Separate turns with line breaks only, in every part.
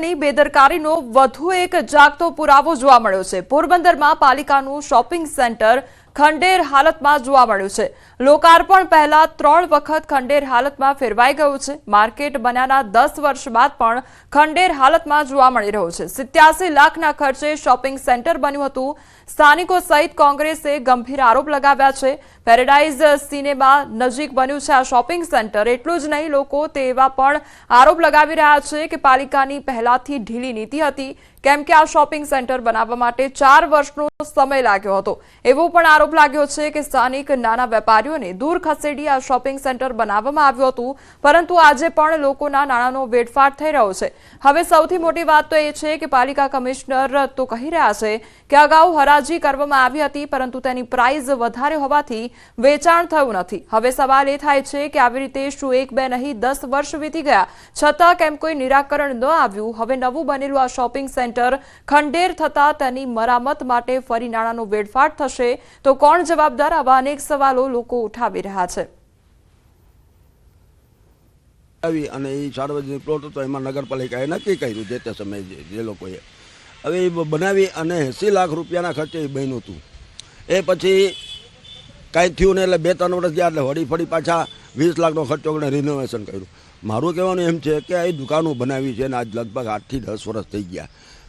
પાલિકાની બેદરકારીનો વધુ એક જાગતો પુરાવો જોવા મળ્યો છે। પોરબંદરમાં પાલિકાનું શોપિંગ સેન્ટર ખંડેર હાલતમાં જોવા મળ્યું છે। લોકાર્પણ પહેલા 3 વખત ખંડેર હાલતમાં ફેરવાઈ ગયું છે। માર્કેટ બન્યાના 10 વર્ષ બાદ પણ ખંડેર હાલતમાં જોવા મળી રહ્યું છે। 87 લાખના ખર્ચે શોપિંગ સેન્ટર બન્યું હતું। સ્થાનિકો સહિત કોંગ્રેસે ગંભીર આરોપ લગાવ્યા છે। પેરેડાઇઝ સિનેમા નજીક બન્યું છે આ શોપિંગ સેન્ટર। એટલું જ નહીં, લોકો તેવા પણ આરોપ લગાવી રહ્યા છે કે પાલિકાની પહેલાથી ઢીલી નીતિ હતી, કેમ કે આ શોપિંગ સેન્ટર બનાવવા માટે 4 વર્ષનો સમય લાગ્યો હતો। એવો પણ આરોપ લાગ્યો છે કે સ્થાનિક નાના વેપારીઓને દૂર ખસેડી આ શોપિંગ સેન્ટર બનાવવામાં આવ્યું હતું, પરંતુ આજે પણ લોકોના નાણાંનો વેડફાટ થઈ રહ્યો છે। હવે સૌથી મોટી વાત તો એ છે કે પાલિકા કમિશનર તો કહી રહ્યા છે કે અગાઉ હરાજી કરવામાં આવી હતી, પરંતુ તેની પ્રાઇસ વધારે હોવાથી વેચાણ થયું નથી। હવે સવાલ એ થાય છે કે આવી રીતે શું 1-2 નહીં 10 વર્ષ વીતી ગયા છતાં કેમ કોઈ નિરાકરણ ન આવ્યું। હવે નવું બનેલું આ શોપિંગ સેન્ટર ખંડેર થતા તેની મરામત માટે ફરી નાણાંનો વેડફાટ થશે તો કોણ જવાબદાર? આવા અનેક સવાલો લોકો ઉઠાવી રહ્યા છે।
અને એ સાર્વજનિક પ્લોટ હતો, એમાં નગરપાલિકાએ નક્કી કર્યું જે તે સમયે જે લોકોએ હવે એ બનાવી અને 80 લાખ રૂપિયાના ખર્ચે એ બન્યું હતું। એ પછી કાંઈ થયું ને એટલે 2-3 વર્ષ ગયા એટલે વળી ફરી પાછા 20 લાખનો ખર્ચો કરીને રિનોવેશન કર્યું। મારું કહેવાનું એમ છે કે આ દુકાનો બનાવી છે ને આજ લગભગ 8 થી 10 વર્ષ થઈ ગયા।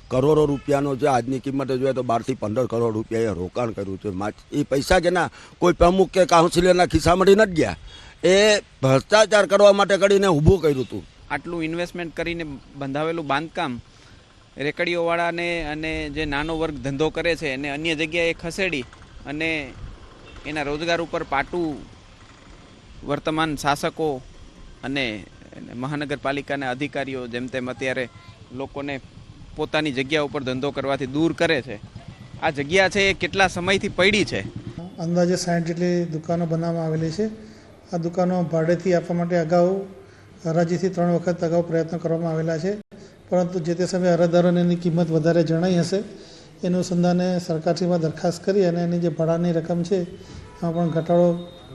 કરોડો રૂપિયાનો છે, આજની કિંમતે જોઈએ તો 12 થી 15 કરોડ રૂપિયા એ રોકાણ કર્યું છે। એ પૈસા કે ના કોઈ પ્રમુખ કે કાઉન્સિલરના ખિસ્સામાંથી નથી ગયા, એ ભ્રષ્ટાચાર કરવા માટે કરીને ઊભું કર્યું હતું।
આટલું ઇન્વેસ્ટમેન્ટ કરીને બંધાવેલું બાંધકામ રેકડીઓવાળાને અને જે નાનો વર્ગ ધંધો કરે છે એને અન્ય જગ્યાએ ખસેડી અને એના રોજગાર ઉપર પાટું વર્તમાન શાસકો અને મહાનગરપાલિકાના અધિકારીઓ જેમ તેમ અત્યારે લોકોને પોતાની જગ્યા ઉપર ધંધો કરવાથી દૂર કરે છે। આ જગ્યા છે એ કેટલા સમયથી પડી છે?
અંદાજે 60 જેટલી દુકાનો બનાવવામાં આવેલી છે। આ દુકાનો ભાડેથી આપવા માટે અગાઉ હરાજીથી 3 વખત અગાઉ પ્રયત્નો કરવામાં આવેલા છે, પરંતુ જે તે સમયે અરજદારોને એની કિંમત વધારે જણાઈ હશે, એનું અનુસંધાને સરકારશ્રીમાં દરખાસ્ત કરી અને એની જે ભાડાની રકમ છે એમાં પણ ઘટાડો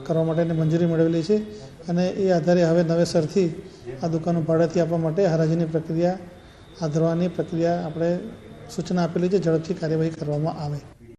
કરવા માટેની મંજૂરી મેળવેલી છે અને એ આધારે હવે નવેસરથી આ દુકાનો ભાડેથી આપવા માટે હરાજીની પ્રક્રિયા હાથ ધરવાની પ્રક્રિયા આપણે સૂચના આપેલી છે, ઝડપથી કાર્યવાહી કરવામાં આવે।